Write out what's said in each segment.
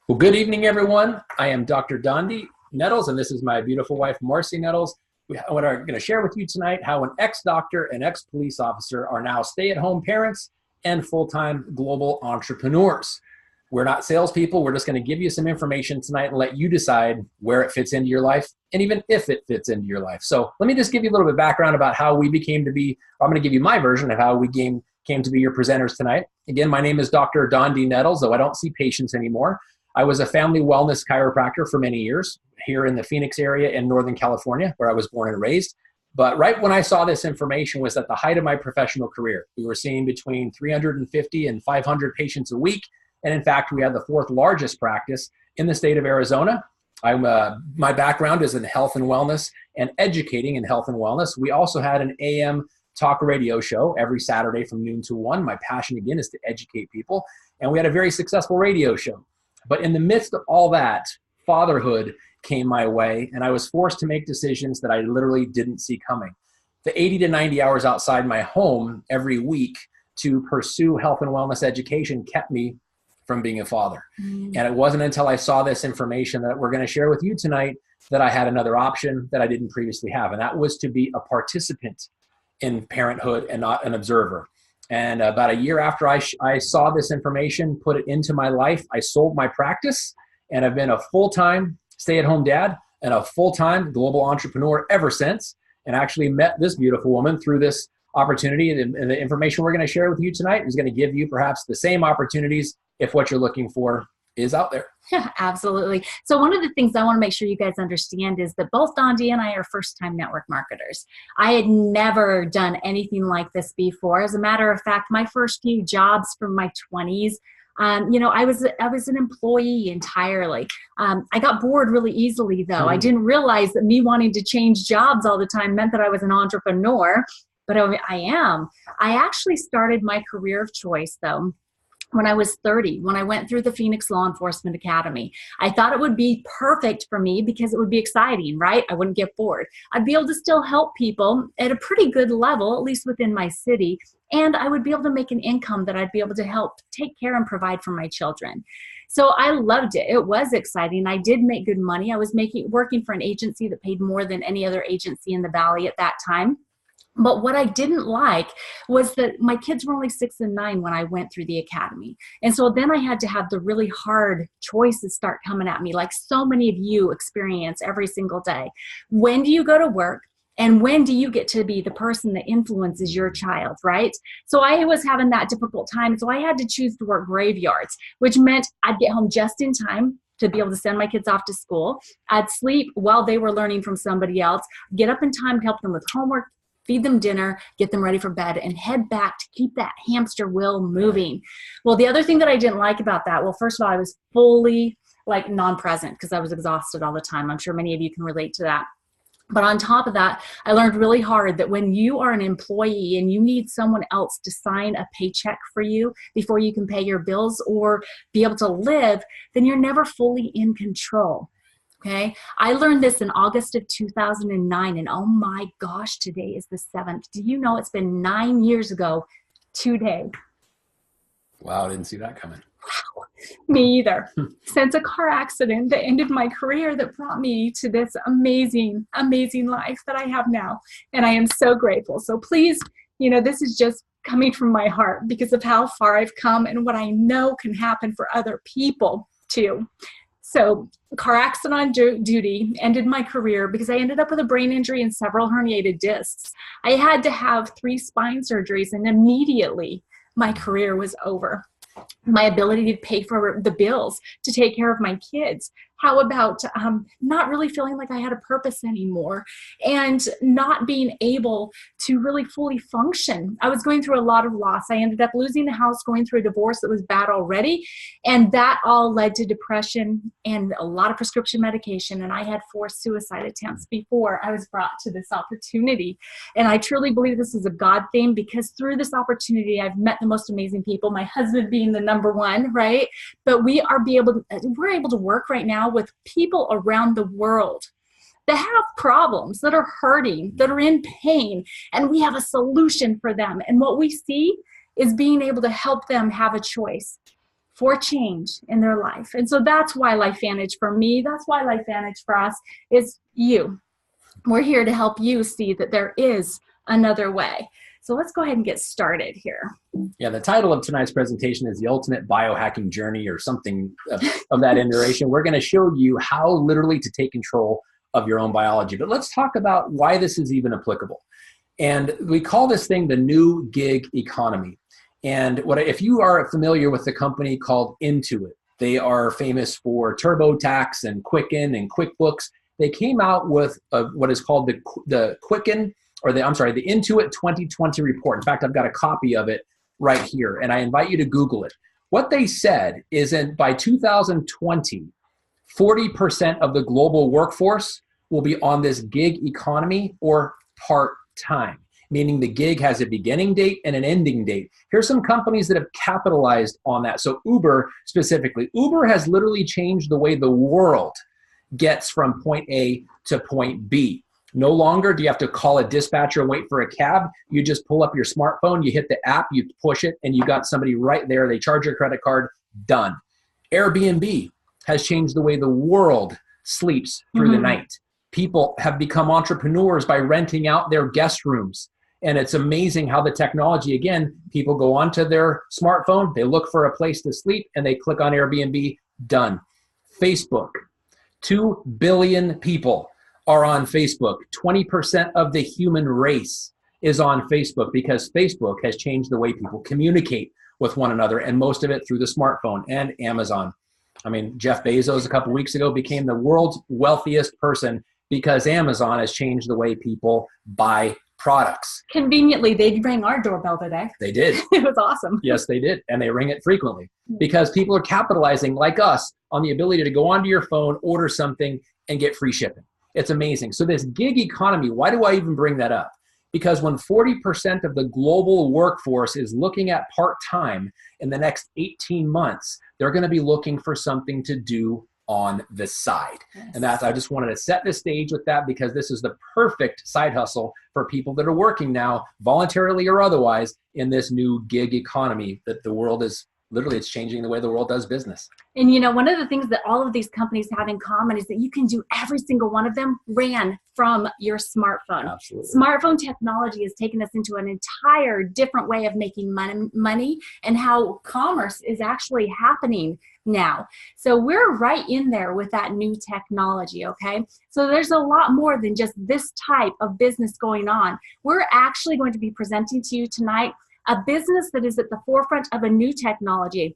Well, good evening, everyone. I am Dr. Dondee Nettles, and this is my beautiful wife, Marci Nettles. We're going to share with you tonight how an ex-doctor and ex-police officer are now stay-at-home parents and full-time global entrepreneurs. We're not salespeople. We're just going to give you some information tonight and let you decide where it fits into your life and even if it fits into your life. So let me just give you a little bit of background about how we became to be. I'm going to give you my version of how we came to be your presenters tonight. Again, my name is Dr. Dondee Nettles, though I don't see patients anymore. I was a family wellness chiropractor for many years here in the Phoenix area in Northern California, where I was born and raised. But right when I saw this information was at the height of my professional career. We were seeing between 350 and 500 patients a week. And in fact, we had the fourth largest practice in the state of Arizona. My background is in health and wellness and educating in health and wellness. We also had an AM talk radio show every Saturday from noon to 1. My passion, again, is to educate people. And we had a very successful radio show. But in the midst of all that, fatherhood came my way, and I was forced to make decisions that I literally didn't see coming. The 80 to 90 hours outside my home every week to pursue health and wellness education kept me from being a father. And it wasn't until I saw this information that we're going to share with you tonight that I had another option that I didn't previously have, and that was to be a participant in parenthood and not an observer. And about a year after I saw this information, put it into my life, I sold my practice, and I've been a full-time stay-at-home dad and a full-time global entrepreneur ever since, and actually met this beautiful woman through this opportunity. And the information we're going to share with you tonight is going to give you perhaps the same opportunities if what you're looking for is out there. Yeah, absolutely. So one of the things I want to make sure you guys understand is that both Dondee and I are first-time network marketers. I had never done anything like this before. As a matter of fact, my first few jobs from my 20s, I was an employee entirely. I got bored really easily, though. I didn't realize that me wanting to change jobs all the time meant that I was an entrepreneur, but I am. I actually started my career of choice, though, when I was 30, when I went through the Phoenix Law Enforcement Academy. I thought it would be perfect for me because it would be exciting, right? I wouldn't get bored. I'd be able to still help people at a pretty good level, at least within my city, and I would be able to make an income that I'd be able to help take care and provide for my children. So I loved it. It was exciting. I did make good money. I was working for an agency that paid more than any other agency in the Valley at that time. But what I didn't like was that my kids were only 6 and 9 when I went through the academy. And so then I had to have the really hard choices start coming at me, like so many of you experience every single day. When do you go to work? And when do you get to be the person that influences your child, right? So I was having that difficult time. So I had to choose to work graveyards, which meant I'd get home just in time to be able to send my kids off to school. I'd sleep while they were learning from somebody else, get up in time to help them with homework, feed them dinner, get them ready for bed, and head back to keep that hamster wheel moving. Well, the other thing that I didn't like about that, well, first of all, I was fully non-present because I was exhausted all the time. I'm sure many of you can relate to that. But on top of that, I learned really hard that when you are an employee and you need someone else to sign a paycheck for you before you can pay your bills or be able to live, then you're never fully in control. Okay, I learned this in August of 2009, and oh my gosh, today is the 7th. Do you know it's been 9 years ago today? Wow, I didn't see that coming. Wow, me either. Since a car accident that ended my career that brought me to this amazing, amazing life that I have now, and I am so grateful. So please, this is just coming from my heart because of how far I've come and what I know can happen for other people too. So car accident on duty ended my career because I ended up with a brain injury and several herniated discs. I had to have 3 spine surgeries, and immediately my career was over. My ability to pay for the bills, to take care of my kids. How about not really feeling like I had a purpose anymore and not being able to really fully function? I was going through a lot of loss. I ended up losing the house, going through a divorce that was bad already, and that all led to depression and a lot of prescription medication, and I had 4 suicide attempts before I was brought to this opportunity. And I truly believe this is a God thing because through this opportunity, I've met the most amazing people, my husband being the number one, right? But we're able to work right now with people around the world that have problems, that are hurting, that are in pain, and we have a solution for them. And what we see is being able to help them have a choice. for change in their life. And so that's why LifeVantage for me, that's why LifeVantage for us is you. We're here to help you see that there is another way. So let's go ahead and get started here. Yeah, the title of tonight's presentation is The Ultimate Biohacking Journey, or something of that iteration. We're going to show you how literally to take control of your own biology. But let's talk about why this is even applicable. And we call this thing the new gig economy. And if you are familiar with the company called Intuit, they are famous for TurboTax and Quicken and QuickBooks. They came out with what is called the Quicken, or the Intuit 2020 report. In fact, I've got a copy of it right here, and I invite you to Google it. What they said is by 2020, 40% of the global workforce will be on this gig economy or part-time, meaning the gig has a beginning date and an ending date. Here's some companies that have capitalized on that. So Uber specifically. Uber has literally changed the way the world gets from point A to point B. No longer do you have to call a dispatcher and wait for a cab. You just pull up your smartphone, you hit the app, you push it, and you got somebody right there. They charge your credit card, done. Airbnb has changed the way the world sleeps through the night. People have become entrepreneurs by renting out their guest rooms. And it's amazing how the technology, again, people go onto their smartphone, they look for a place to sleep, and they click on Airbnb, done. Facebook, 2 billion people are on Facebook. 20% of the human race is on Facebook because Facebook has changed the way people communicate with one another, and most of it through the smartphone. And Amazon. I mean, Jeff Bezos a couple weeks ago became the world's wealthiest person because Amazon has changed the way people buy products. Conveniently, they rang our doorbell today. They did. It was awesome. Yes, they did. And they ring it frequently because people are capitalizing, like us, on the ability to go onto your phone, order something, and get free shipping. It's amazing. So this gig economy, why do I even bring that up? Because when 40% of the global workforce is looking at part-time in the next 18 months, they're going to be looking for something to do on the side. Yes. And I just wanted to set the stage with that because this is the perfect side hustle for people that are working now, voluntarily or otherwise, in this new gig economy that the world is literally, it's changing the way the world does business. And you know, one of the things that all of these companies have in common is that you can do every single one of them ran from your smartphone. Absolutely. Smartphone technology has taken us into an entire different way of making money and how commerce is actually happening now. So we're right in there with that new technology, okay? So there's a lot more than just this type of business going on. We're actually going to be presenting to you tonight a business that is at the forefront of a new technology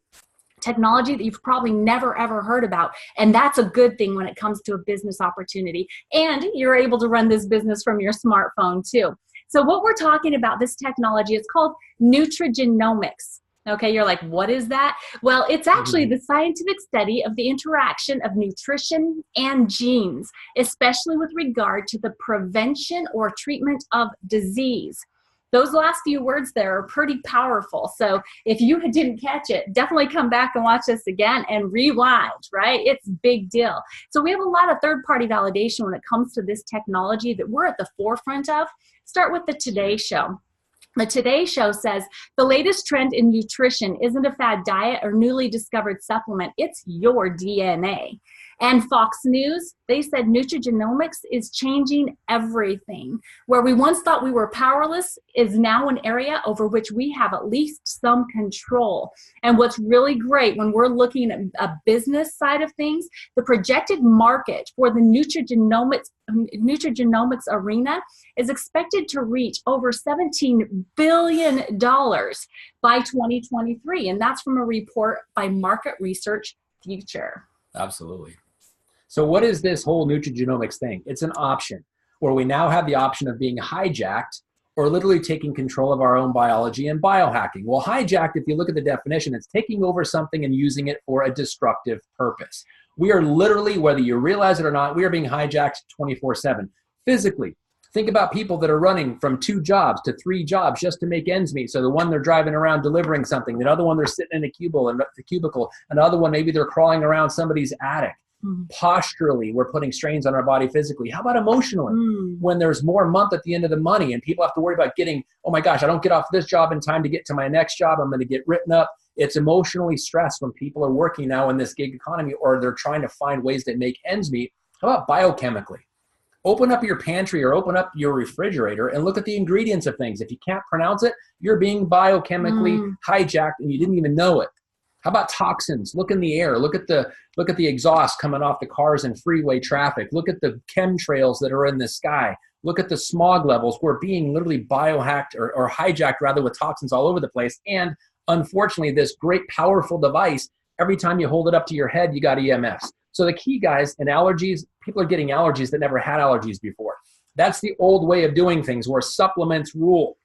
that you've probably never ever heard about. And that's a good thing when it comes to a business opportunity. And you're able to run this business from your smartphone too. So what we're talking about, this technology, it's called Nutrigenomics. Okay, you're like, what is that? Well, it's actually the scientific study of the interaction of nutrition and genes, especially with regard to the prevention or treatment of disease. Those last few words there are pretty powerful. So if you didn't catch it, definitely come back and watch this again and rewind, right? It's a big deal. So we have a lot of third-party validation when it comes to this technology that we're at the forefront of. Start with the Today Show. The Today Show says the latest trend in nutrition isn't a fad diet or newly discovered supplement. It's your DNA. And Fox News, they said nutrigenomics is changing everything. Where we once thought we were powerless is now an area over which we have at least some control. And what's really great when we're looking at a business side of things, the projected market for the nutrigenomics arena is expected to reach over $17 billion by 2023. And that's from a report by Market Research Future. Absolutely. So what is this whole nutrigenomics thing? It's an option where we now have the option of being hijacked or literally taking control of our own biology and biohacking. Well, hijacked, if you look at the definition, it's taking over something and using it for a destructive purpose. We are literally, whether you realize it or not, we are being hijacked 24/7. Physically, think about people that are running from 2 jobs to 3 jobs just to make ends meet. So the one they're driving around delivering something, the other one they're sitting in a cubicle, another one maybe they're crawling around somebody's attic. Posturally, we're putting strains on our body physically. How about emotionally? When there's more month at the end of the money and people have to worry about getting, oh my gosh, I don't get off this job in time to get to my next job, I'm going to get written up. It's emotionally stressed when people are working now in this gig economy, or they're trying to find ways to make ends meet. How about biochemically? Open up your pantry or open up your refrigerator and look at the ingredients of things. If you can't pronounce it, you're being biochemically hijacked and you didn't even know it. How about toxins? Look in the air. Look at the exhaust coming off the cars and freeway traffic. Look at the chemtrails that are in the sky. Look at the smog levels. We're being literally biohacked or hijacked rather with toxins all over the place. And unfortunately, this great powerful device, every time you hold it up to your head, you got EMFs. So the key, guys, in allergies, people are getting allergies that never had allergies before. That's the old way of doing things where supplements rule.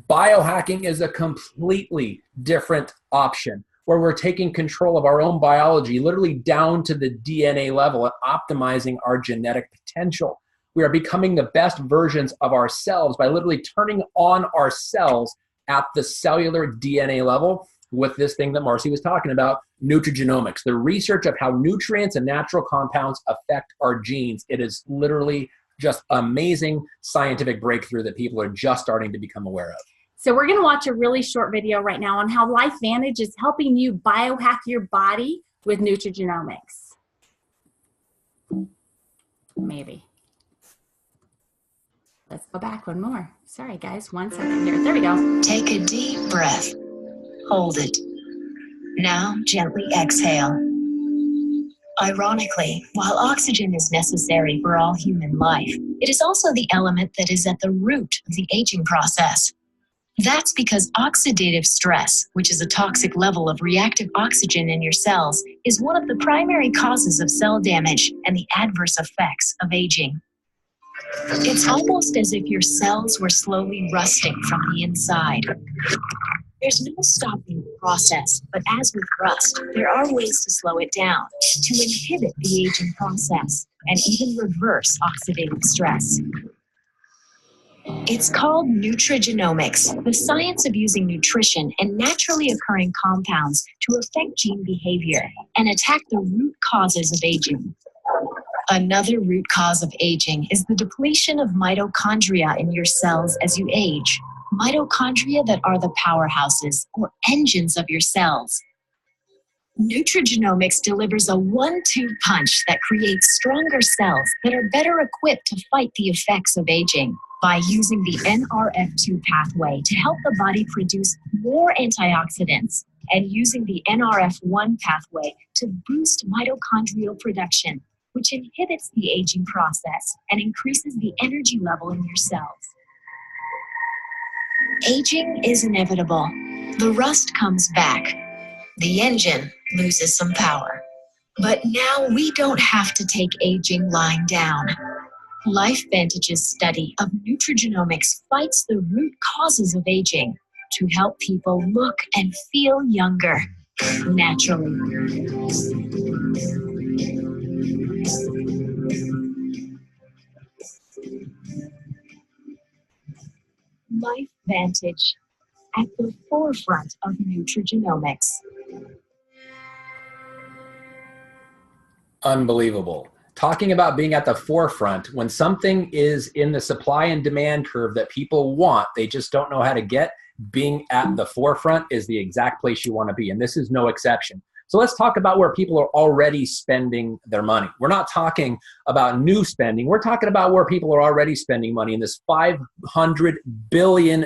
Biohacking is a completely different option, where we're taking control of our own biology, literally down to the DNA level and optimizing our genetic potential. We are becoming the best versions of ourselves by literally turning on our cells at the cellular DNA level with this thing that Marci was talking about, Nutrigenomics, the research of how nutrients and natural compounds affect our genes. It is literally just amazing scientific breakthrough that people are just starting to become aware of. So we're going to watch a really short video right now on how LifeVantage is helping you biohack your body with Nutrigenomics. Maybe. Let's go back one more. Sorry, guys. 1 second here. There we go. Take a deep breath. Hold it. Now gently exhale. Ironically, while oxygen is necessary for all human life, it is also the element that is at the root of the aging process. That's because oxidative stress, which is a toxic level of reactive oxygen in your cells, is one of the primary causes of cell damage and the adverse effects of aging. It's almost as if your cells were slowly rusting from the inside. There's no stopping the process, but as with rust, there are ways to slow it down, to inhibit the aging process, and even reverse oxidative stress. It's called Nutrigenomics, the science of using nutrition and naturally occurring compounds to affect gene behavior and attack the root causes of aging. Another root cause of aging is the depletion of mitochondria in your cells as you age. Mitochondria that are the powerhouses or engines of your cells. Nutrigenomics delivers a 1-2 punch that creates stronger cells that are better equipped to fight the effects of aging by using the NRF2 pathway to help the body produce more antioxidants and using the NRF1 pathway to boost mitochondrial production, which inhibits the aging process and increases the energy level in your cells. Aging is inevitable. The rust comes back. The engine loses some power. But now we don't have to take aging lying down. LifeVantage's study of Nutrigenomics fights the root causes of aging to help people look and feel younger naturally. LifeVantage, at the forefront of Nutrigenomics. Unbelievable. Talking about being at the forefront, when something is in the supply and demand curve that people want, they just don't know how to get, being at the forefront is the exact place you want to be. And this is no exception. So let's talk about where people are already spending their money. We're not talking about new spending. We're talking about where people are already spending money in this $500 billion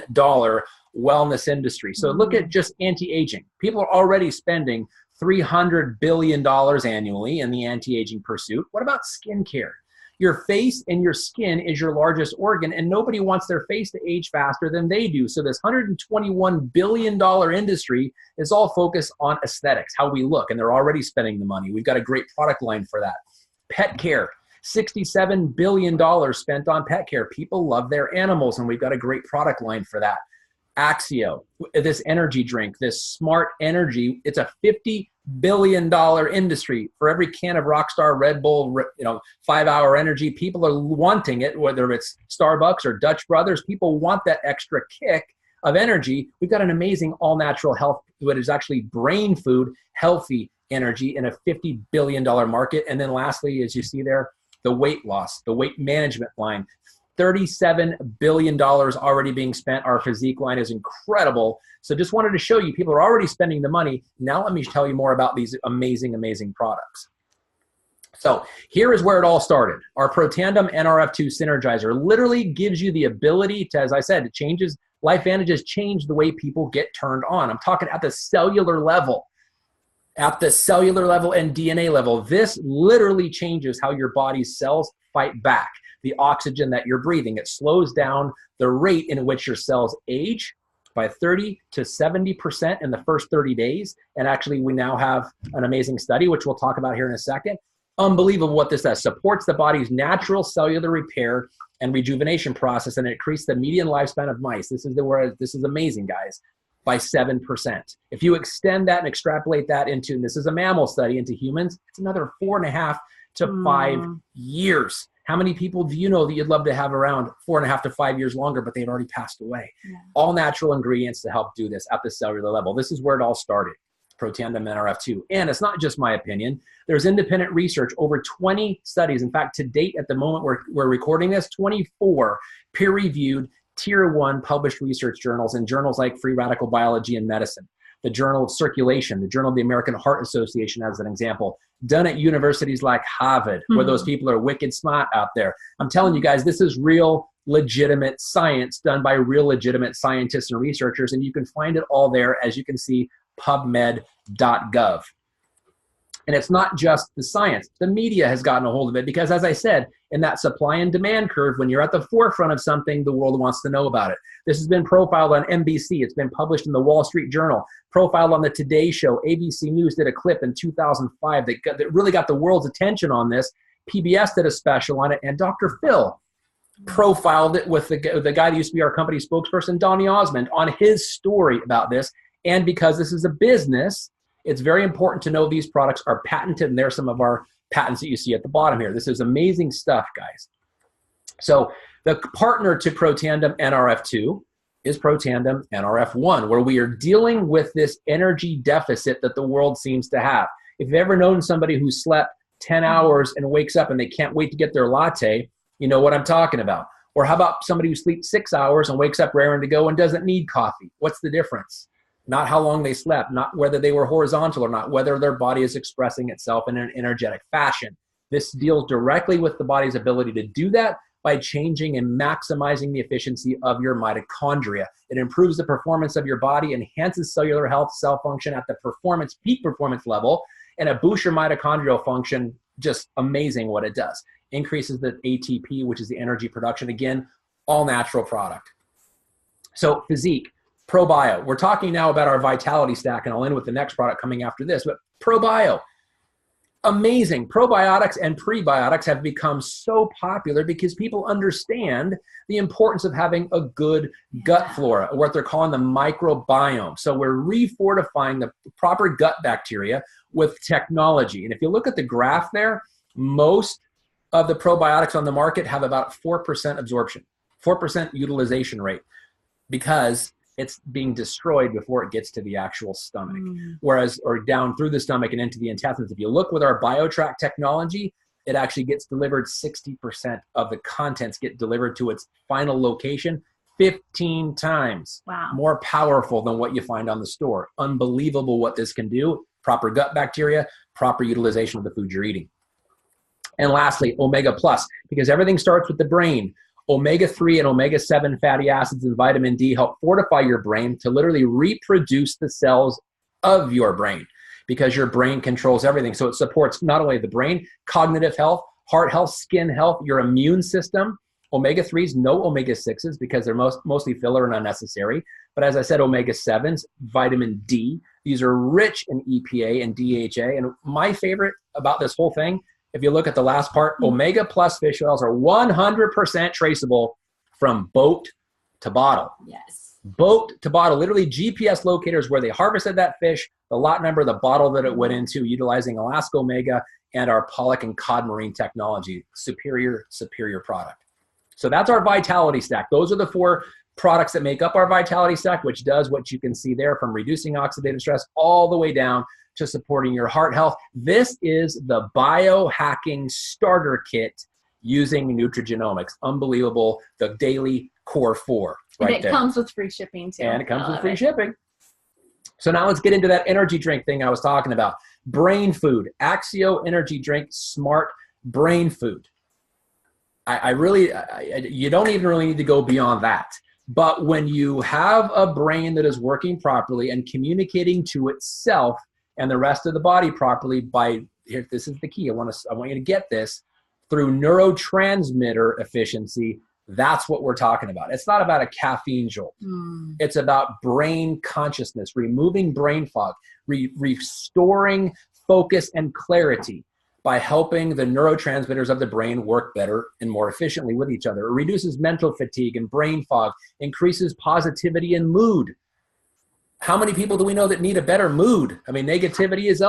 wellness industry. So look at just anti-aging. People are already spending $300 billion annually in the anti-aging pursuit. What about skincare? Your face and your skin is your largest organ, and nobody wants their face to age faster than they do. So this $121 billion industry is all focused on aesthetics, how we look, and they're already spending the money. We've got a great product line for that. Pet care, $67 billion spent on pet care. People love their animals, and we've got a great product line for that. Axio, this energy drink, this smart energy, it's a $50 billion industry. For every can of Rockstar, Red Bull, 5-hour energy, people are wanting it, whether it's Starbucks or Dutch Brothers. People want that extra kick of energy. We've got an amazing all-natural health, what is actually brain food, healthy energy in a $50 billion market. And then lastly, as you see there, the weight loss, the weight management line, $37 billion already being spent. Our physique line is incredible. So just wanted to show you, people are already spending the money. Now let me tell you more about these amazing, amazing products. So here is where it all started. Our Protandim NRF2 Synergizer literally gives you the ability to, as I said, it changes, LifeVantage has changed the way people get turned on. I'm talking at the cellular level. At the cellular level and DNA level, this literally changes how your body's cells fight back the oxygen that you're breathing. It slows down the rate in which your cells age by 30 to 70% in the first 30 days. And actually, we now have an amazing study, which we'll talk about here in a second. Unbelievable what this does. Supports the body's natural cellular repair and rejuvenation process, and it increased the median lifespan of mice. This is amazing, guys, by 7%. If you extend that and extrapolate that into, and this is a mammal study, into humans, it's another 4.5 to 5 years. How many people do you know that you'd love to have around 4.5 to 5 years longer, but they've already passed away? Yeah. All natural ingredients to help do this at the cellular level. This is where it all started. Protandim NRF2. And it's not just my opinion. There's independent research, over 20 studies. In fact, to date, at the moment we're recording this, 24 peer-reviewed Tier 1 published research journals in journals like Free Radical Biology and Medicine, the Journal of Circulation, the Journal of the American Heart Association as an example, done at universities like Harvard, where those people are wicked smart out there. I'm telling you guys, this is real, legitimate science done by real, legitimate scientists and researchers, and you can find it all there, as you can see, pubmed.gov. And it's not just the science. The media has gotten a hold of it because, as I said, in that supply and demand curve, when you're at the forefront of something, the world wants to know about it. This has been profiled on NBC. It's been published in the Wall Street Journal, profiled on the Today Show. ABC News did a clip in 2005 that really got the world's attention on this. PBS did a special on it, and Dr. Phil profiled it with the guy that used to be our company spokesperson, Donny Osmond, on his story about this. And because this is a business, it's very important to know these products are patented, and there's some of our patents that you see at the bottom here. This is amazing stuff, guys. So the partner to Protandim NRF2 is Protandim NRF1, where we are dealing with this energy deficit that the world seems to have. If you've ever known somebody who slept 10 hours and wakes up and they can't wait to get their latte, you know what I'm talking about. Or how about somebody who sleeps 6 hours and wakes up raring to go and doesn't need coffee? What's the difference? Not how long they slept, not whether they were horizontal or not, whether their body is expressing itself in an energetic fashion. This deals directly with the body's ability to do that by changing and maximizing the efficiency of your mitochondria. It improves the performance of your body, enhances cellular health, cell function at the peak performance level, and it boosts your mitochondrial function. Just amazing what it does. Increases the ATP, which is the energy production. Again, all natural product. So physique. ProBio. We're talking now about our Vitality Stack, and I'll end with the next product coming after this, but ProBio. Amazing. Probiotics and prebiotics have become so popular because people understand the importance of having a good gut flora, what they're calling the microbiome. So we're refortifying the proper gut bacteria with technology. And if you look at the graph there, most of the probiotics on the market have about 4% absorption, 4% utilization rate, because it's being destroyed before it gets to the actual stomach, or down through the stomach and into the intestines. If you look with our BioTrack technology, it actually gets delivered 60% of the contents get delivered to its final location 15 times more powerful than what you find on the store. Unbelievable what this can do. Proper gut bacteria, proper utilization of the food you're eating. And lastly, Omega Plus, because everything starts with the brain. Omega-3 and omega-7 fatty acids and vitamin D help fortify your brain to literally reproduce the cells of your brain, because your brain controls everything. So it supports not only the brain, cognitive health, heart health, skin health, your immune system. Omega-3s, no omega-6s, because they're mostly filler and unnecessary. But as I said, omega-7s, vitamin D, these are rich in EPA and DHA. And my favorite about this whole thing, if you look at the last part, Omega Plus fish oils are 100% traceable from boat to bottle. Yes. Boat to bottle, literally GPS locators where they harvested that fish, the lot number, the bottle that it went into, utilizing Alaska Omega and our pollock and cod marine technology. Superior, superior product. So that's our Vitality Stack. Those are the 4 products that make up our Vitality Stack, which does what you can see there, from reducing oxidative stress all the way down to supporting your heart health. This is the Biohacking Starter Kit using Nutrigenomics. Unbelievable. The daily core 4 right And it there. comes with free shipping too. And it comes with free shipping. So now let's get into that energy drink thing I was talking about. Brain food, Axio energy drink, smart brain food. You don't even really need to go beyond that. But when you have a brain that is working properly and communicating to itself and the rest of the body properly this is the key. I want you to get this through neurotransmitter efficiency. That's what we're talking about. It's not about a caffeine jolt. It's about brain consciousness, removing brain fog, restoring focus and clarity by helping the neurotransmitters of the brain work better and more efficiently with each other. It reduces mental fatigue and brain fog, increases positivity and mood. How many people do we know that need a better mood? I mean, negativity is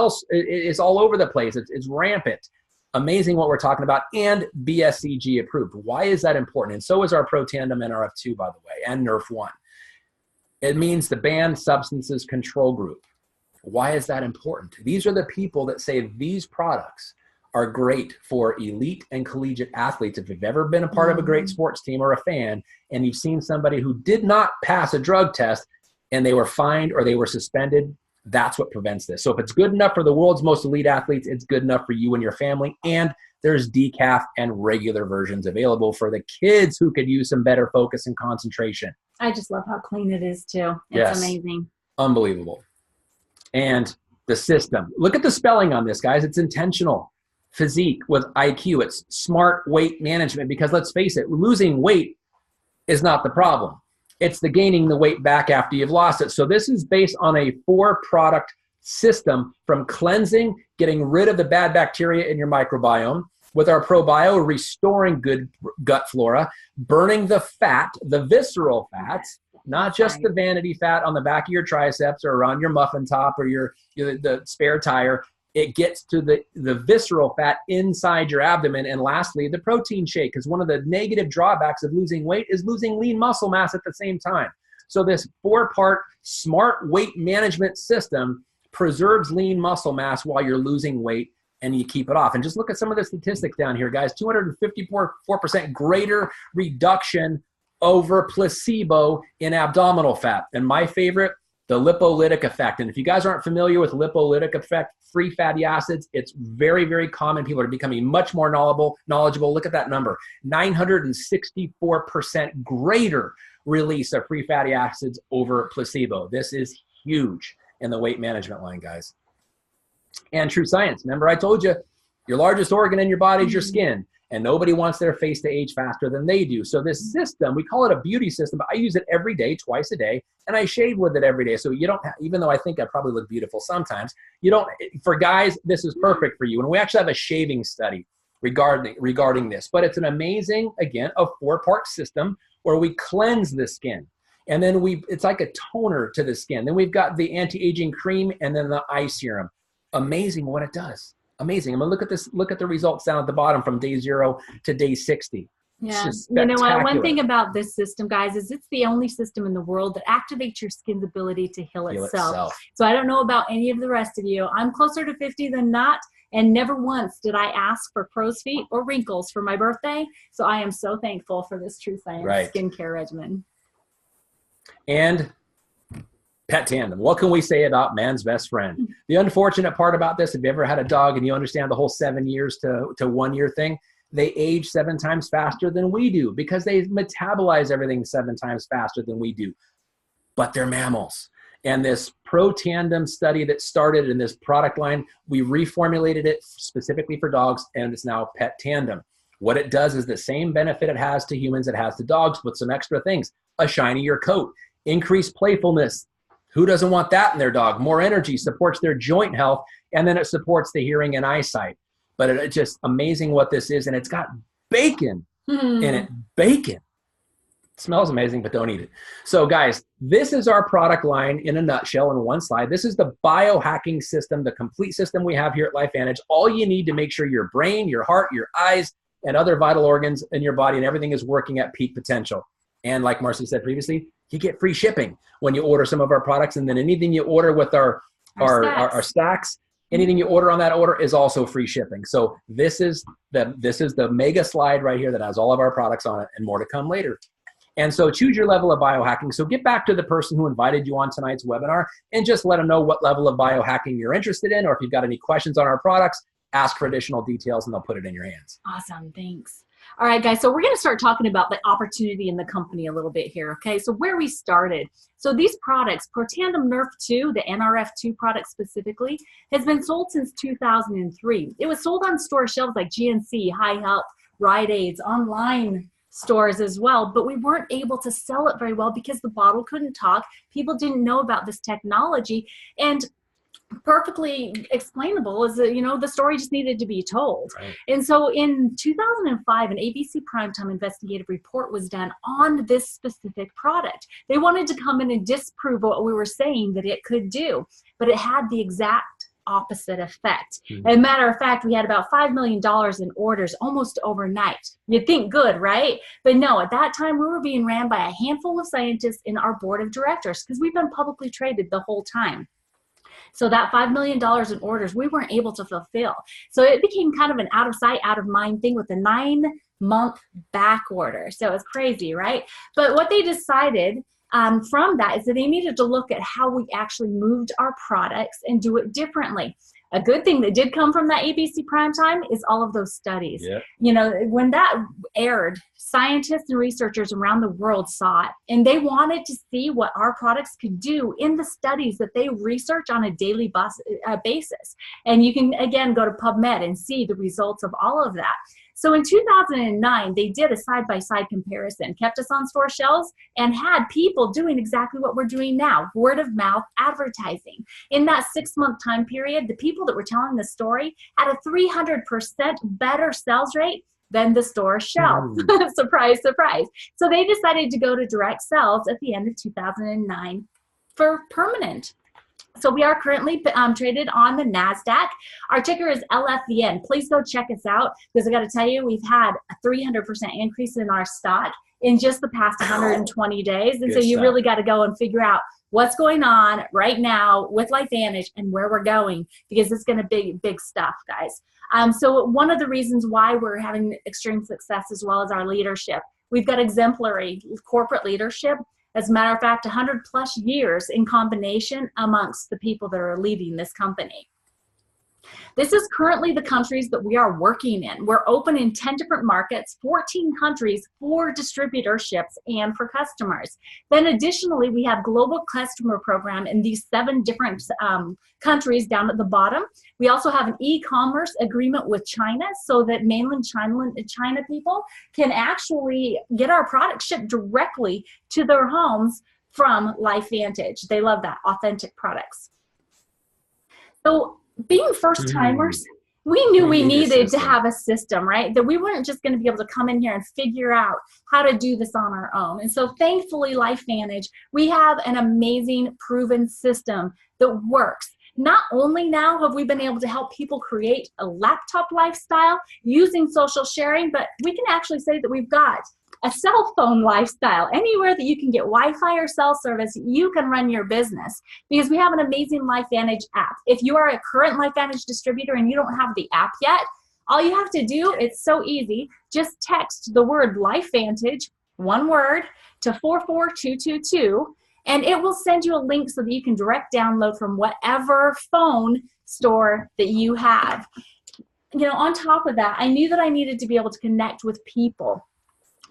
all over the place. It's rampant. Amazing what we're talking about, and BSCG approved. Why is that important? And so is our Protandim NRF2, by the way, and NRF1. It means the Banned Substances Control Group. Why is that important? These are the people that say these products are great for elite and collegiate athletes. If you've ever been a part of a great sports team or a fan, and you've seen somebody who did not pass a drug test and they were fined or they were suspended, that's what prevents this. So if it's good enough for the world's most elite athletes, it's good enough for you and your family. And there's decaf and regular versions available for the kids who could use some better focus and concentration. I just love how clean it is too. It's amazing. Unbelievable. And the system. Look at the spelling on this, guys. It's intentional. Physique with IQ. It's smart weight management, because let's face it, losing weight is not the problem. It's the gaining the weight back after you've lost it. So this is based on a 4-product system, from cleansing, getting rid of the bad bacteria in your microbiome, with our ProBio restoring good gut flora, burning the fat, the visceral fats, not just the vanity fat on the back of your triceps or around your muffin top or the spare tire. It gets to the visceral fat inside your abdomen. And lastly, the protein shake, because one of the negative drawbacks of losing weight is losing lean muscle mass at the same time. So this 4-part smart weight management system preserves lean muscle mass while you're losing weight, and you keep it off. And just look at some of the statistics down here, guys. 254% greater reduction over placebo in abdominal fat. And my favorite, the lipolytic effect. And if you guys aren't familiar with lipolytic effect, free fatty acids, it's very, very common. People are becoming much more knowledgeable. Look at that number, 964% greater release of free fatty acids over placebo. This is huge in the weight management line, guys. And true science. Remember I told you, your largest organ in your body is your skin. And nobody wants their face to age faster than they do. So this system, we call it a beauty system, but I use it every day, twice a day, and I shave with it every day. So you don't have, even though I think I probably look beautiful sometimes, you don't, for guys, this is perfect for you. And we actually have a shaving study regarding this, but it's an amazing, again, a 4-part system where we cleanse the skin. And then it's like a toner to the skin. Then we've got the anti-aging cream and then the eye serum. Amazing what it does. Amazing. I'm gonna look at this. Look at the results down at the bottom from day 0 to day 60. Yeah. You know what? One thing about this system, guys, is it's the only system in the world that activates your skin's ability to heal itself. So I don't know about any of the rest of you. I'm closer to 50 than not, and never once did I ask for crow's feet or wrinkles for my birthday. So I am so thankful for this True Science skincare regimen. And Pet Tandem. What can we say about man's best friend? The unfortunate part about this, if you ever had a dog and you understand the whole 7 years to 1 year thing, they age 7 times faster than we do because they metabolize everything 7 times faster than we do. But they're mammals. And this Pro Tandem study that started in this product line, we reformulated it specifically for dogs, and it's now Pet Tandem. What it does is the same benefit it has to humans, it has to dogs, with some extra things. A shinier coat, increased playfulness. Who doesn't want that in their dog? More energy, supports their joint health, and then it supports the hearing and eyesight. But it's just amazing what this is, and it's got bacon in it. Bacon. It smells amazing, but don't eat it. So guys, this is our product line in a nutshell in one slide. This is the biohacking system, the complete system we have here at LifeVantage. All you need to make sure your brain, your heart, your eyes, and other vital organs in your body and everything is working at peak potential. And like Marci said previously, you get free shipping when you order some of our products. And then anything you order with our stacks, Anything you order on that order is also free shipping. So this is the mega slide right here that has all of our products on it, and more to come later. And so choose your level of biohacking. So get back to the person who invited you on tonight's webinar and just let them know what level of biohacking you're interested in, or if you've got any questions on our products, ask for additional details and they'll put it in your hands. Awesome, thanks. All right, guys, so we're going to start talking about the opportunity in the company a little bit here, okay? So where we started. So these products, Protandim Nerf 2, the NRF2 product specifically, has been sold since 2003. It was sold on store shelves like GNC, High Health, Rite Aids, online stores as well, but we weren't able to sell it very well because the bottle couldn't talk. People didn't know about this technology, and perfectly explainable is that, you know, the story just needed to be told. Right. And so in 2005, an ABC Primetime investigative report was done on this specific product. They wanted to come in and disprove what we were saying that it could do, but it had the exact opposite effect. As a matter of fact, we had about $5 million in orders almost overnight. You'd think good, right? But no, at that time we were being ran by a handful of scientists in our board of directors because we've been publicly traded the whole time. So that $5 million in orders, we weren't able to fulfill. So it became kind of an out of sight, out of mind thing with a 9-month back order. So it's crazy, right? But what they decided from that is that they needed to look at how we actually moved our products and do it differently. A good thing that did come from that ABC Primetime is all of those studies. Yeah. You know, when that aired, scientists and researchers around the world saw it, and they wanted to see what our products could do in the studies that they research on a daily basis. And you can, again, go to PubMed and see the results of all of that. So in 2009, they did a side-by-side comparison, kept us on store shelves, and had people doing exactly what we're doing now, word-of-mouth advertising. In that 6-month time period, the people that were telling the story had a 300% better sales rate than the store shelf. Surprise, surprise. So they decided to go to direct sales at the end of 2009 for permanent. So we are currently traded on the NASDAQ. Our ticker is LFVN. Please go check us out because I got to tell you, we've had a 300% increase in our stock in just the past 120 days. And so you really got to go and figure out what's going on right now with LifeVantage and where we're going, because it's going to be big stuff, guys. So one of the reasons why we're having extreme success as well as our leadership, we've got exemplary corporate leadership. As a matter of fact, 100 plus years in combination amongst the people that are leading this company. This is currently the countries that we are working in. We're open in 10 different markets, 14 countries for distributorships and for customers. Then additionally, we have global customer program in these 7 different countries down at the bottom. We also have an e-commerce agreement with China so that mainland China people can actually get our product shipped directly to their homes from LifeVantage. They love that, authentic products. So being first timers, we knew we needed to have a system, right? That we weren't just going to be able to come in here and figure out how to do this on our own. And so thankfully, LifeVantage, we have an amazing proven system that works. Not only now have we been able to help people create a laptop lifestyle using social sharing, but we can actually say that we've got a cell phone lifestyle. Anywhere that you can get Wi-Fi or cell service, you can run your business because we have an amazing LifeVantage app. If you are a current LifeVantage distributor and you don't have the app yet, all you have to do, it's so easy, just text the word LifeVantage, one word, to 44222, and it will send you a link so that you can direct download from whatever phone store that you have. You know, on top of that, I knew that I needed to be able to connect with people.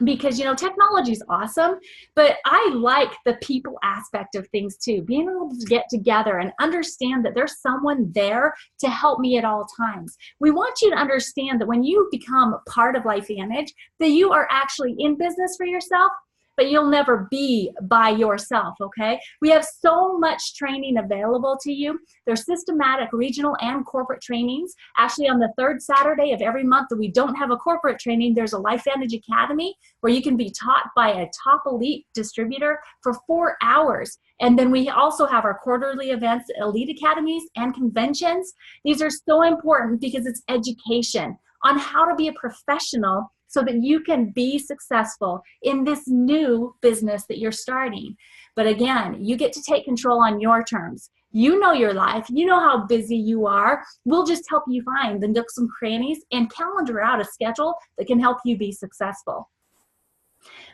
Because, you know, technology is awesome, but I like the people aspect of things too. Being able to get together and understand that there's someone there to help me at all times. We want you to understand that when you become part of LifeVantage, that you are actually in business for yourself, but you'll never be by yourself, okay? We have so much training available to you. There's systematic regional and corporate trainings. Actually, on the 3rd Saturday of every month that we don't have a corporate training, there's a LifeVantage Academy where you can be taught by a top elite distributor for 4 hours. And then we also have our quarterly events, elite academies, and conventions. These are so important because it's education on how to be a professional so that you can be successful in this new business that you're starting. But again, you get to take control on your terms. You know your life. You know how busy you are. We'll just help you find the nooks and crannies and calendar out a schedule that can help you be successful.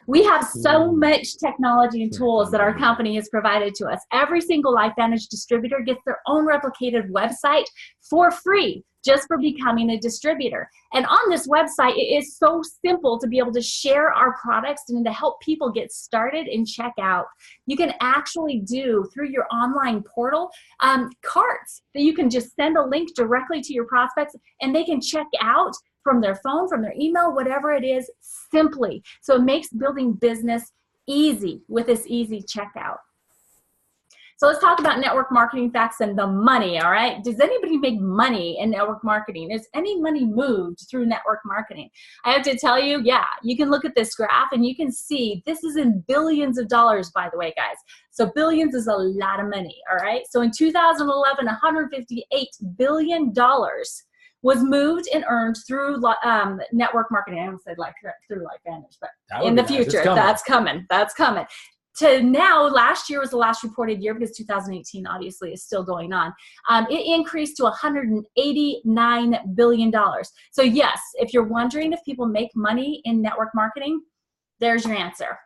We have so much technology and tools that our company has provided to us. Every single LifeVantage distributor gets their own replicated website for free just for becoming a distributor. And on this website, it is so simple to be able to share our products and to help people get started and check out. You can actually do, through your online portal, carts that you can just send a link directly to your prospects and they can check out from their phone, from their email, whatever it is, simply. So it makes building business easy with this easy checkout. So let's talk about network marketing facts and the money, all right? Does anybody make money in network marketing? Is any money moved through network marketing? I have to tell you, yeah, you can look at this graph and you can see this is in billions of dollars, by the way, guys. So billions is a lot of money, all right? So in 2011, $158 billion was moved and earned through network marketing. I almost said through LifeVantage, but in the future, that's coming. That's coming. To now, last year was the last reported year because 2018 obviously is still going on. It increased to $189 billion. So yes, if you're wondering if people make money in network marketing, there's your answer.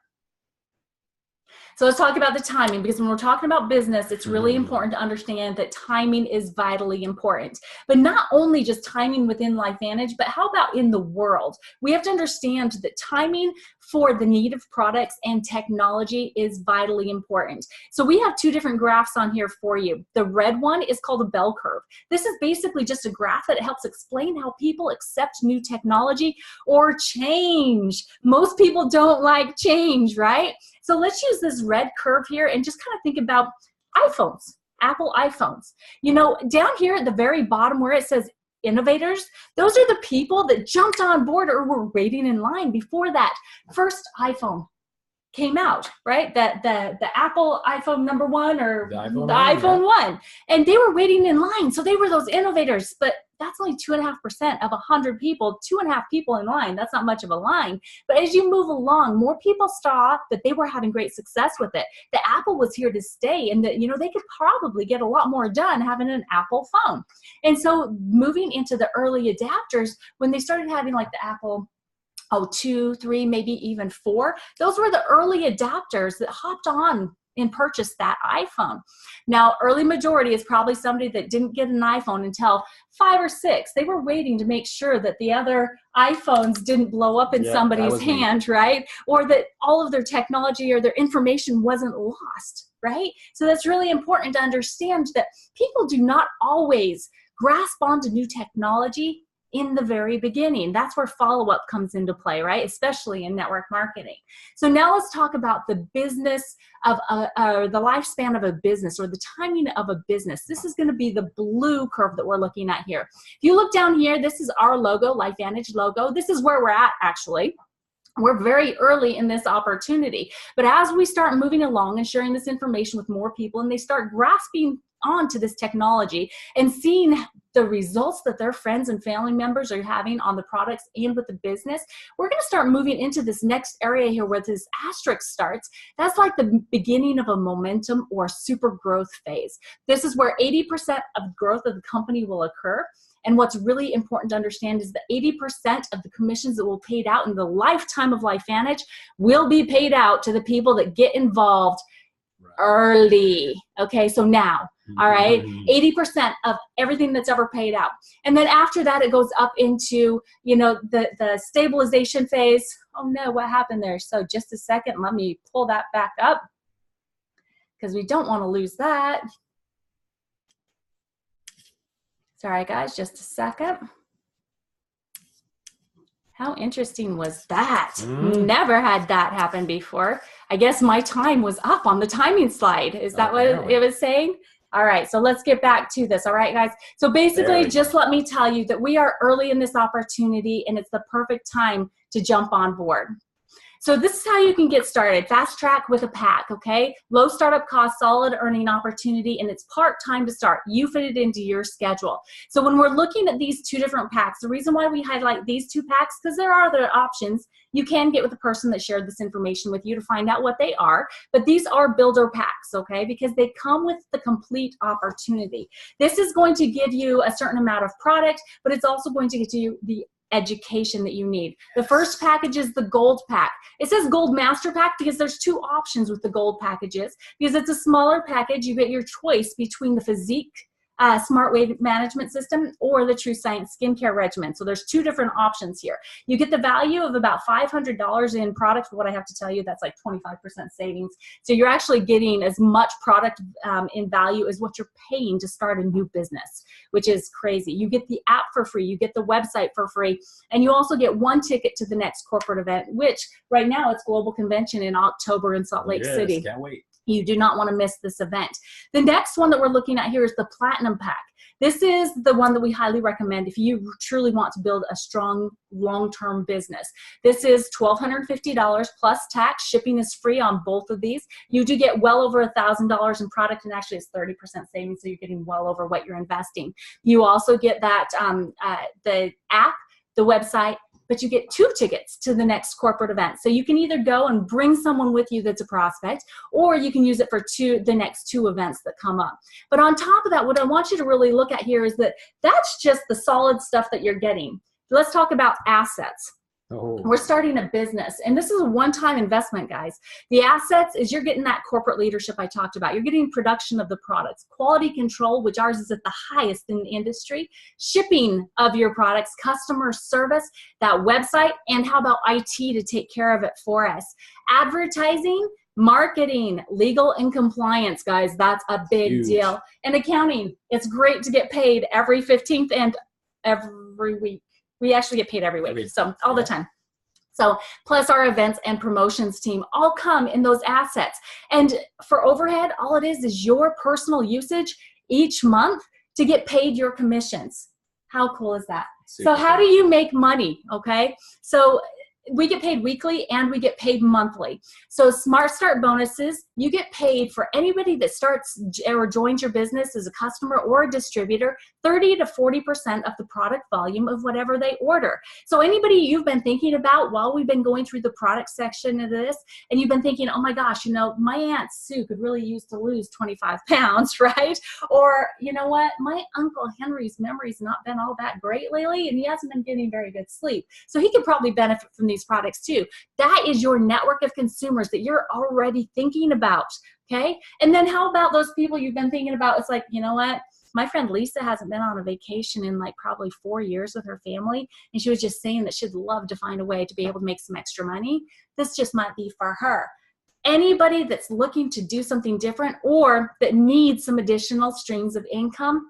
So let's talk about the timing, because when we're talking about business, it's really important to understand that timing is vitally important. But not only just timing within LifeVantage, but how about in the world? We have to understand that timing for the need of products and technology is vitally important. So we have two different graphs on here for you. The red one is called a bell curve. This is basically just a graph that helps explain how people accept new technology or change. Most people don't like change, right? So let's use this red curve here and just kind of think about iPhones, Apple iPhones. You know, down here at the very bottom where it says innovators, those are the people that jumped on board or were waiting in line before that first iPhone came out, right? The Apple iPhone number one or the iPhone 1. And they were waiting in line. So they were those innovators, but that's only 2.5% of 100 people, 2.5 people in line. That's not much of a line. But as you move along, more people saw that they were having great success with it. The Apple was here to stay, and that, you know, they could probably get a lot more done having an Apple phone. And so moving into the early adapters, when they started having like the Apple 2, 3, maybe even 4, those were the early adapters that hopped on and purchased that iPhone. Now, early majority is probably somebody that didn't get an iPhone until 5 or 6. They were waiting to make sure that the other iPhones didn't blow up in somebody's hand, right? Or that all of their technology or their information wasn't lost, right? So that's really important to understand that people do not always grasp onto new technology in the very beginning. That's where follow-up comes into play, right? Especially in network marketing. So now let's talk about the business of the lifespan of a business, or the timing of a business. This is going to be the blue curve that we're looking at here. If you look down here, this is our logo, LifeVantage logo. This is where we're at, actually. We're very early in this opportunity. But as we start moving along and sharing this information with more people, and they start grasping onto this technology and seeing the results that their friends and family members are having on the products and with the business, we're going to start moving into this next area here where this asterisk starts. That's like the beginning of a momentum or super growth phase. This is where 80% of growth of the company will occur. And what's really important to understand is that 80% of the commissions that will be paid out in the lifetime of LifeVantage will be paid out to the people that get involved early. Okay, so now, all right, 80% of everything that's ever paid out. And then after that, it goes up into, you know, the stabilization phase. Oh no, what happened there? So just a second, let me pull that back up because we don't want to lose that. Sorry guys, just a second. How interesting was that? Never had that happen before. I guess my time was up on the timing slide. Is that what it was saying? All right, so let's get back to this. All right, guys. So basically, just let me tell you that we are early in this opportunity, and it's the perfect time to jump on board. So this is how you can get started. Fast track with a pack, okay? Low startup cost, solid earning opportunity, and it's part-time to start. You fit it into your schedule. So when we're looking at these 2 different packs, the reason why we highlight these 2 packs, because there are other options. You can get with the person that shared this information with you to find out what they are, but these are builder packs, okay? Because they come with the complete opportunity. This is going to give you a certain amount of product, but it's also going to get you the education that you need. The first package is the gold pack. It says gold master pack because there's 2 options with the gold packages. Because it's a smaller package, you get your choice between the physique smart weight management system or the True Science skincare regimen. So there's 2 different options here. You get the value of about $500 in product. What I have to tell you, that's like 25% savings. So you're actually getting as much product in value as what you're paying to start a new business, which is crazy. You get the app for free, you get the website for free, and you also get 1 ticket to the next corporate event, which right now it's Global Convention in October in Salt Lake City. Can't wait. You do not want to miss this event. The next one that we're looking at here is the Platinum Pack. This is the one that we highly recommend if you truly want to build a strong long-term business. This is $1,250 plus tax. Shipping is free on both of these. You do get well over $1,000 in product, and actually it's 30% savings, so you're getting well over what you're investing. You also get that the app, the website, but you get 2 tickets to the next corporate event. So you can either go and bring someone with you that's a prospect, or you can use it for the next 2 events that come up. But on top of that, what I want you to really look at here is that that's just the solid stuff that you're getting. Let's talk about assets. Oh. We're starting a business, and this is a one-time investment, guys. The assets is you're getting that corporate leadership I talked about. You're getting production of the products, quality control, which ours is at the highest in the industry, shipping of your products, customer service, that website, and how about IT to take care of it for us. Advertising, marketing, legal and compliance, guys, that's a big deal. And accounting, it's great to get paid every 15th and every week. We actually get paid every week, so all the time. So plus our events and promotions team all come in those assets. And for overhead, all it is your personal usage each month to get paid your commissions. How cool is that? So how do you make money, okay? So we get paid weekly and we get paid monthly. So Smart Start bonuses, you get paid for anybody that starts or joins your business as a customer or a distributor, 30 to 40% of the product volume of whatever they order. So anybody you've been thinking about while we've been going through the product section of this, and you've been thinking, oh my gosh, you know, my Aunt Sue could really use to lose 25 pounds, right? Or, you know what, my Uncle Henry's memory's not been all that great lately, and he hasn't been getting very good sleep. So he could probably benefit from these products too. That is your network of consumers that you're already thinking about, okay? And then how about those people you've been thinking about? It's like, you know what? My friend Lisa hasn't been on a vacation in like probably 4 years with her family, and she was just saying that she'd love to find a way to be able to make some extra money. This just might be for her. Anybody that's looking to do something different or that needs some additional streams of income,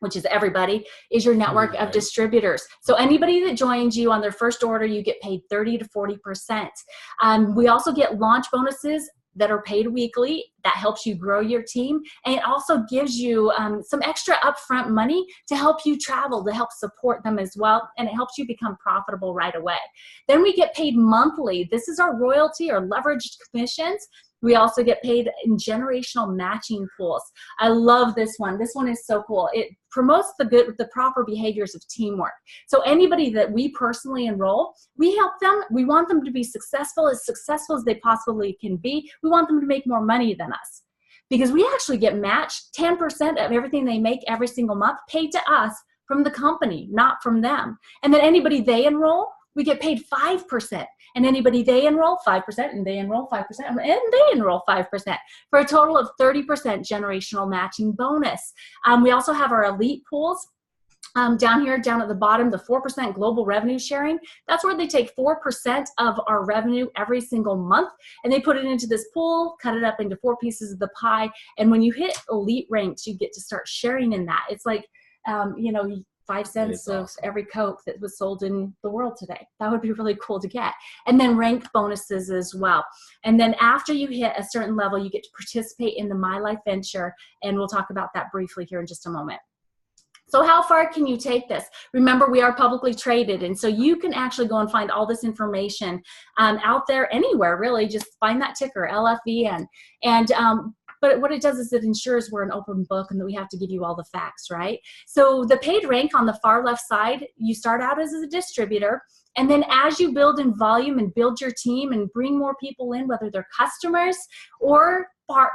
which is everybody, is your network of distributors. So anybody that joins you on their first order, you get paid 30 to 40%. We also get launch bonuses that are paid weekly. That helps you grow your team. And it also gives you some extra upfront money to help you travel, to help support them as well. And it helps you become profitable right away. Then we get paid monthly. This is our royalty or leveraged commissions. We also get paid in generational matching pools. I love this one. This one is so cool. It promotes the proper behaviors of teamwork. So anybody that we personally enroll, we help them. We want them to be successful as they possibly can be. We want them to make more money than us because we actually get matched 10% of everything they make every single month paid to us from the company, not from them. And then anybody they enroll, we get paid 5%. And anybody they enroll, 5%, and they enroll 5%, and they enroll 5%, for a total of 30% generational matching bonus. We also have our elite pools. Down here, down at the bottom, the 4% global revenue sharing, that's where they take 4% of our revenue every single month, and they put it into this pool, cut it up into 4 pieces of the pie, and when you hit elite ranks, you get to start sharing in that. It's like, you know, 5 cents of every Coke that was sold in the world today. That would be really cool to get. And then rank bonuses as well. And then after you hit a certain level, you get to participate in the My Life Venture, and we'll talk about that briefly here in just a moment. So how far can you take this? Remember, we are publicly traded, and so you can actually go and find all this information out there anywhere, really. Just find that ticker, LFVN. And but what it does is it ensures we're an open book and that we have to give you all the facts, right? So the paid rank on the far left side, you start out as a distributor, and then as you build in volume and build your team and bring more people in, whether they're customers or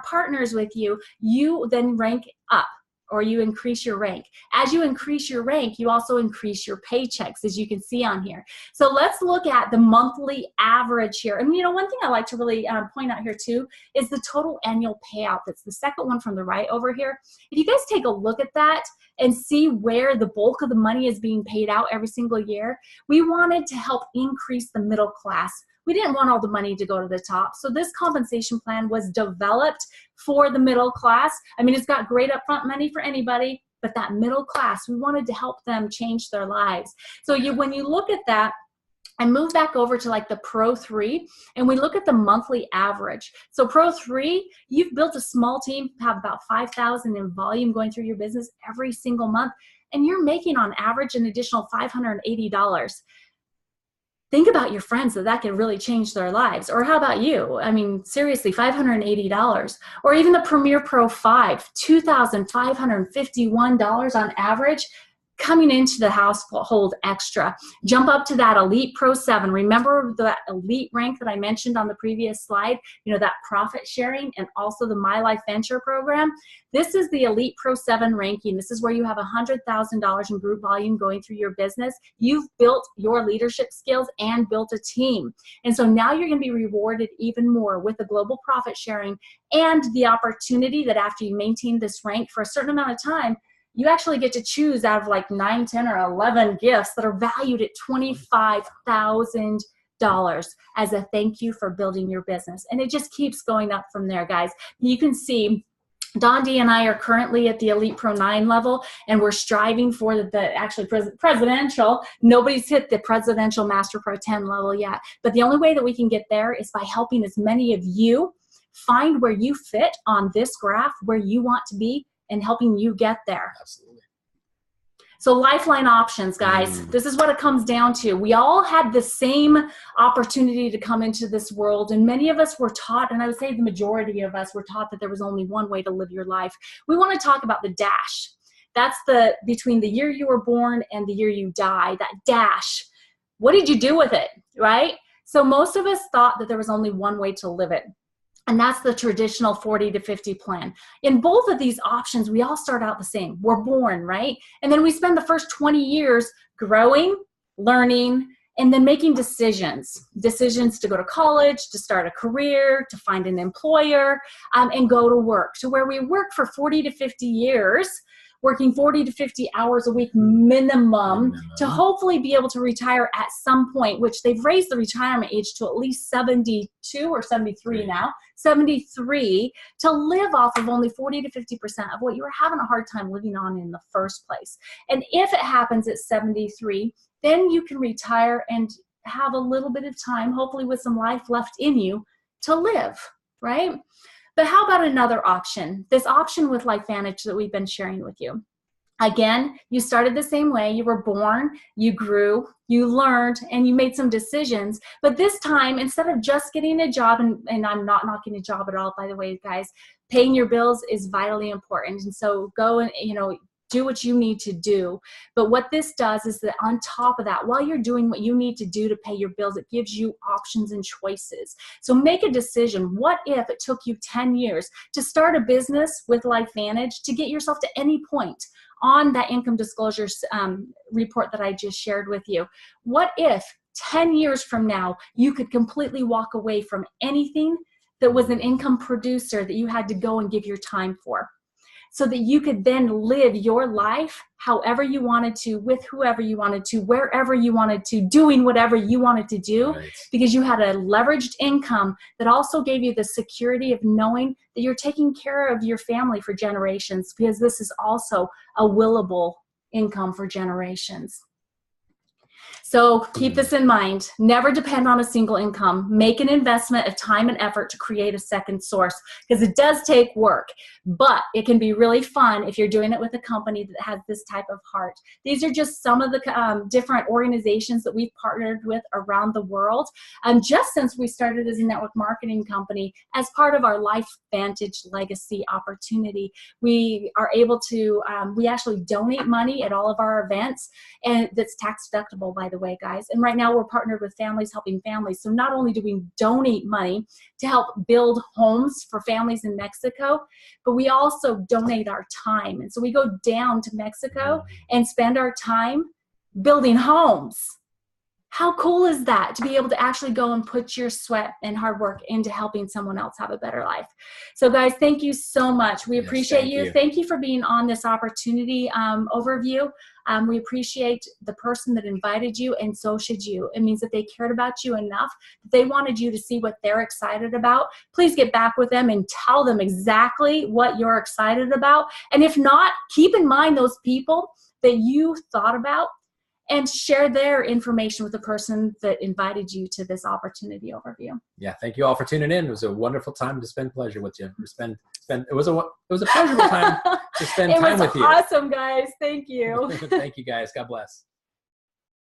partners with you, you then rank up, or you increase your rank. As you increase your rank, you also increase your paychecks, as you can see on here. So let's look at the monthly average here. And you know, one thing I like to really point out here too is the total annual payout. That's the second one from the right over here. If you guys take a look at that and see where the bulk of the money is being paid out every single year, we wanted to help increase the middle class. We didn't want all the money to go to the top. So this compensation plan was developed for the middle class. I mean, it's got great upfront money for anybody, but that middle class, we wanted to help them change their lives. So when you look at that, and move back over to like the Pro 3, and we look at the monthly average. So Pro 3, you've built a small team, have about 5,000 in volume going through your business every single month, and you're making on average an additional $580. Think about your friends that can really change their lives. Or how about you? I mean, seriously, $580. Or even the Premier Pro 5, $2,551 on average, coming into the household extra. Jump up to that Elite Pro 7. Remember the elite rank that I mentioned on the previous slide? You know, that profit sharing and also the My Life Venture program. This is the Elite Pro 7 ranking. This is where you have $100,000 in group volume going through your business. You've built your leadership skills and built a team. And so now you're going to be rewarded even more with the global profit sharing and the opportunity that after you maintain this rank for a certain amount of time, you actually get to choose out of like 9, 10, or 11 gifts that are valued at $25,000 as a thank you for building your business. And it just keeps going up from there, guys. You can see Dondee and I are currently at the Elite Pro 9 level, and we're striving for the actually presidential. Nobody's hit the presidential Master Pro 10 level yet. But the only way that we can get there is by helping as many of you find where you fit on this graph, where you want to be, and helping you get there. Absolutely. So lifeline options, guys. This is what it comes down to. We all had the same opportunity to come into this world, and many of us were taught, and I would say the majority of us were taught that there was only one way to live your life. We want to talk about the dash. That's between the year you were born and the year you die, that dash. What did you do with it, right? So most of us thought that there was only one way to live it. And that's the traditional 40 to 50 plan. In both of these options, we all start out the same. We're born, right? And then we spend the first 20 years growing, learning, and then making decisions to go to college, to start a career, to find an employer, and go to work. So where we work for 40 to 50 years, working 40 to 50 hours a week minimum to hopefully be able to retire at some point, which they've raised the retirement age to at least 72 or 73 now, 73, to live off of only 40 to 50% of what you were having a hard time living on in the first place. And if it happens at 73, then you can retire and have a little bit of time, hopefully with some life left in you, to live, right? But how about another option? This option with LifeVantage that we've been sharing with you. Again, you started the same way. You were born, you grew, you learned, and you made some decisions. But this time, instead of just getting a job, and I'm not knocking a job at all, by the way, guys, paying your bills is vitally important. And so go and, do what you need to do. But what this does is that on top of that, while you're doing what you need to do to pay your bills, it gives you options and choices. So make a decision. What if it took you 10 years to start a business with LifeVantage to get yourself to any point on that income disclosures report that I just shared with you? What if 10 years from now, you could completely walk away from anything that was an income producer that you had to go and give your time for, so that you could then live your life however you wanted to, with whoever you wanted to, wherever you wanted to, doing whatever you wanted to do, because you had a leveraged income that also gave you the security of knowing that you're taking care of your family for generations, because this is also a willable income for generations. So keep this in mind. Never depend on a single income. Make an investment of time and effort to create a second source, because it does take work, but it can be really fun if you're doing it with a company that has this type of heart. These are just some of the different organizations that we've partnered with around the world. Just since we started as a network marketing company, as part of our LifeVantage legacy opportunity, we are able to, we actually donate money at all of our events, and that's tax deductible, by the way, guys. And right now we're partnered with Families Helping Families. So not only do we donate money to help build homes for families in Mexico, but we also donate our time. And so we go down to Mexico and spend our time building homes. How cool is that, to be able to actually go and put your sweat and hard work into helping someone else have a better life? So guys, thank you so much. We appreciate you. Thank you for being on this opportunity overview. We appreciate the person that invited you, and so should you. It means that they cared about you enough that they wanted you to see what they're excited about. Please get back with them and tell them exactly what you're excited about. And if not, keep in mind those people that you thought about, and share their information with the person that invited you to this opportunity overview. Yeah, thank you all for tuning in. It was a wonderful time to spend pleasure with you. It was a pleasurable time to spend time with you. It was awesome, guys. Thank you. Thank you, guys. God bless.